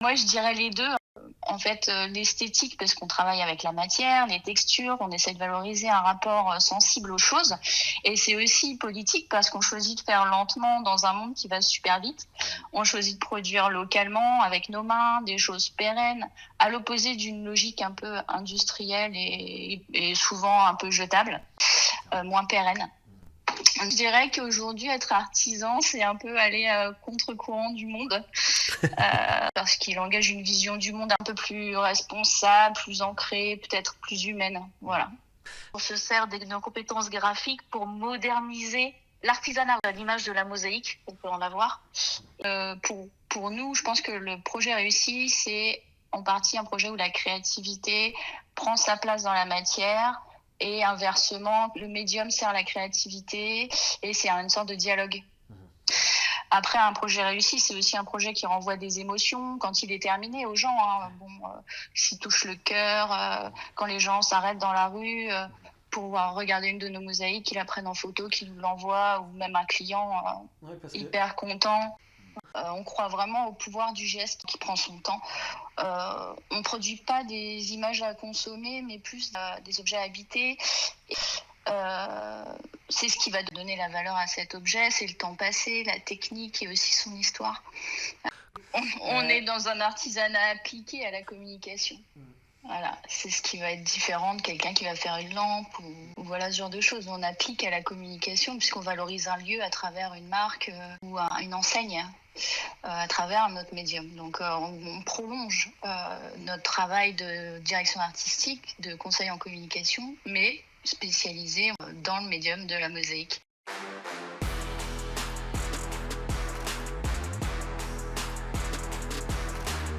Moi, je dirais les 2. En fait, l'esthétique parce qu'on travaille avec la matière, les textures, on essaie de valoriser un rapport, sensible aux choses et c'est aussi politique parce qu'on choisit de faire lentement dans un monde qui va super vite. On choisit de produire localement avec nos mains, des choses pérennes, à l'opposé d'une logique un peu industrielle et souvent un peu jetable, moins pérenne. Je dirais qu'aujourd'hui, être artisan, c'est un peu aller contre-courant du monde, parce qu'il engage une vision du monde un peu plus responsable, plus ancrée, peut-être plus humaine. Voilà. On se sert de nos compétences graphiques pour moderniser l'artisanat à l'image de la mosaïque, on peut en avoir. Pour nous, je pense que le projet réussi, c'est en partie un projet où la créativité prend sa place dans la matière et inversement, le médium sert la créativité et c'est une sorte de dialogue. Après, un projet réussi, c'est aussi un projet qui renvoie des émotions quand il est terminé aux gens. S'il touche le cœur, quand les gens s'arrêtent dans la rue pour regarder une de nos mosaïques, qu'ils la prennent en photo, qu'ils nous l'envoient, ou même un client hyper content. On croit vraiment au pouvoir du geste qui prend son temps. On ne produit pas des images à consommer, mais plus des objets à habiter. C'est ce qui va donner la valeur à cet objet, c'est le temps passé, la technique et aussi son histoire. On est dans un artisanat appliqué à la communication. Voilà, c'est ce qui va être différent de quelqu'un qui va faire une lampe ou voilà ce genre de choses. On applique à la communication puisqu'on valorise un lieu à travers une marque ou une enseigne à travers notre médium. Donc on prolonge notre travail de direction artistique, de conseil en communication, mais spécialisé dans le médium de la mosaïque.